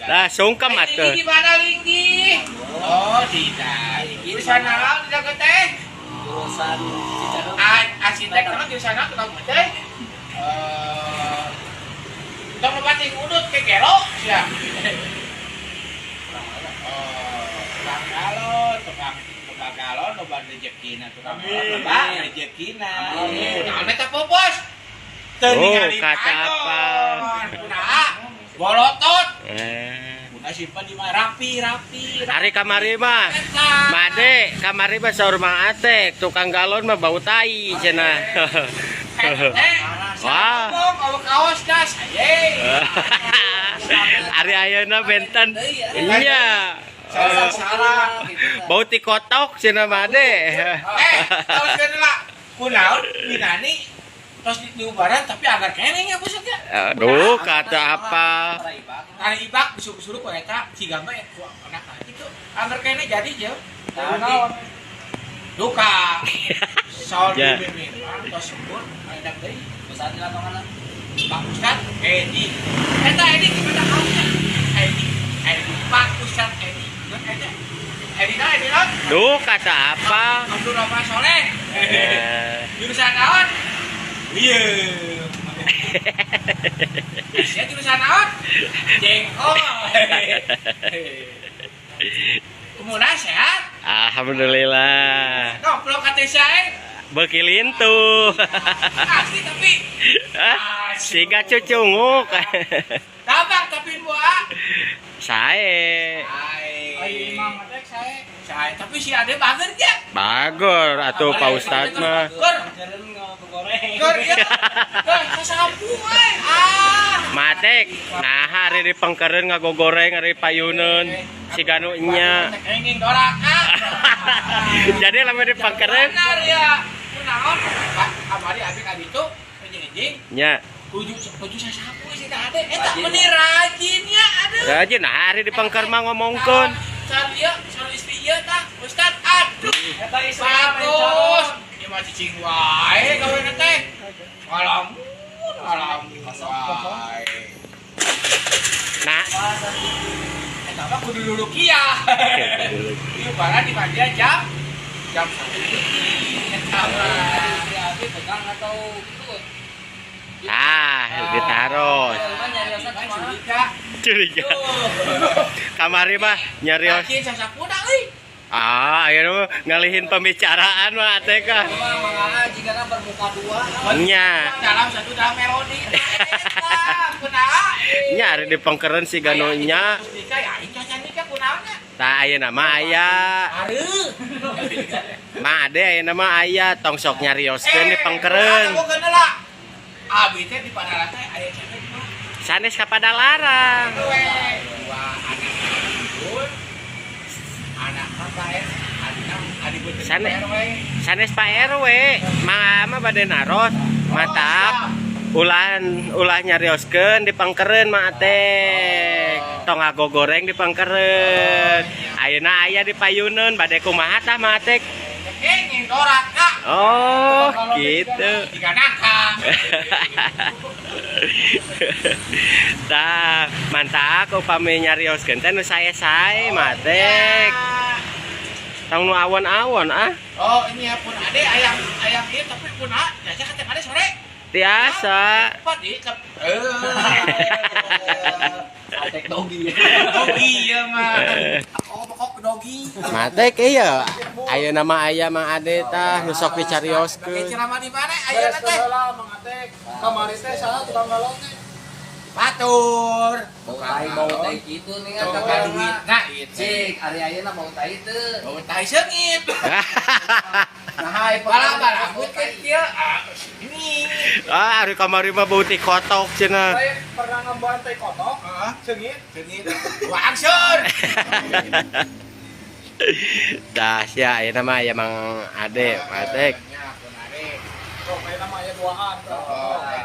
Dah sungkem atuh. Di mana Linggi? Oh, tidak. Di sana tidak keteh. Jurusan Cicahem. Arsitek kan di sana tukang teh. Tong lebati udut ke kero sia. Tukang galon, loba rezekina tukang rezekina. Nah, eta popos. Kata apa? Kunaha? Bolotot. Eh. Simpan di mana? Rapi. Hari kamari mah, Made, kamari mah saur Mang Atek, tukang galon mah bau tai cenah. Wah. Kaos das. Ari ayeuna benten. Iya. Salah. Bau ti kotok cenah Made. Kaos kenela. Kunaon minani tos diubaran tapi agar keneng ya bos ya. Aduh, kata apa? Tari ibak busuk-busuk ku eta cigama ya ku anak itu agar keneng jadi je. Duka. Soal Ya. bimbing tos sempur ada deui. Besar di lapangan. Pak Ustad Edi. Eta Edi gimana kaosnya? Edi. Pak Ustad Edi. Edi lah. Duh, kata apa? Abdul Rahman Soleh. Jurusan naon? Iya. Saya jurusan naon? Jengkol. Kemudian sehat? Alhamdulillah. Goblok kata saya. Bekilin tuh. Asli tapi. Siga cucunguk. Tabak tapi buah. Sae. Ai Mang Atek saya. Tapi si Ade bager ya. Bagor atuh Pak Ustad mah. Gor. Gor ya. Gor sasapu euy. Matek, nah hari di pengkeren ngagogoreng hari payuneun si ganu nya. Enging doraka. Jadi lama di pengkeren. Benar ya. Kunaon? Pak, abari abi ka ditu enjing-enjing. Nya. Kuju sasapu si Ade. Eta meni rajin ya aduh. Aja nah hari di pengker mah ngomongkeun. Cari istri ieu tah Ustad. Aduh. Eta bagus. Ieu mah cicing wae gaweana teh. Alam wae. Nah, Eta mah kudu dulu kia. Ieu barang di mandia jam 1. Eta mah Abi pegang atau gitu. ditaruh. Curiga. Kamari mah nyarios. Yakin sasapuna euy. Ayeuna ngalihin pembicaraan mah teh ka. Mangga jika bermuka dua. Nya. Dalam satu dalam melodi. Eta kunaha? Nya hari di pengkeren si ganu nya. Nikah ya aing cacan nikah kunaonnya? Tah ayeuna mah aya. Areuh. Mah ade ayeuna mah aya tong sok nyarioskeun di pengkeren. Abi teh di padahal teh aya cewek mah. Sanes ka Padalarang. Dua anak apa ya? Adik betul. Sanes Pak RW, mah bade naros, mata ulah nyarioskeun di pangkeren mah teh. Tong ngagogoreng di pangkeren. Ayeuna aya di payuneun bade kumaha tah mah teh. Enging doraka. Oh, gitu. Tiga nangka. Tah, mantap upami nyarioskeun teh nu sae-sae mah teh. Tong nu awon-awon ah. Oh, ini ya pun ade ayam ieu tapi pun jasa ka ade sore. Tiasa. Cepat di. Atek dogi. Dogi ieu mah. Pokok dogi. Matek iya. Ayeuna mah aya Mang Ade tah nu sok dicarioskeun. Ceramah di mana ayeuna teh? Mang Atek. Kamari teh salah tukang galon teh. Batur. Bau tai gitu nih kan Tukang kakak duit. Nah, itu. Cik, ari ayeuna bau tai teu. Bau tai seungit. Nah, hai Bala-bala rambut kan kieu. Ini. Ah, ari kamari mah bau ti kotok cenah. Saya pernah ngebantai kotok, sengit. Wangsur. Dah sia ayeuna mah aya Mang Ade, Matek. Pokoknya namanya duaan.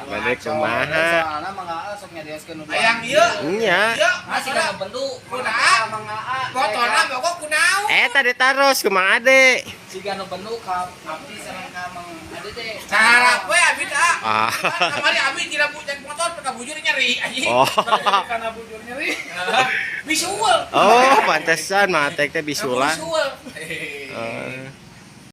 Matek kumaha? Soalnya mangga sok nyadioskeun nu Ayang ieu. Nya. Masih ada bentuk Kunaha? mangga. Botolna mogok kunaon? Eta ditaros ku Mang Ade. Jika nu penuh ka abdi sareng ka mang ade teh. Cara we abi dah. Ah. Kamari abi tidak punya motor ka bujur nyeri anjing. Oh. Karena bujur nyeri. Visual. Oh, pantesan Mang Atek teh bisulan. Visual. Eh.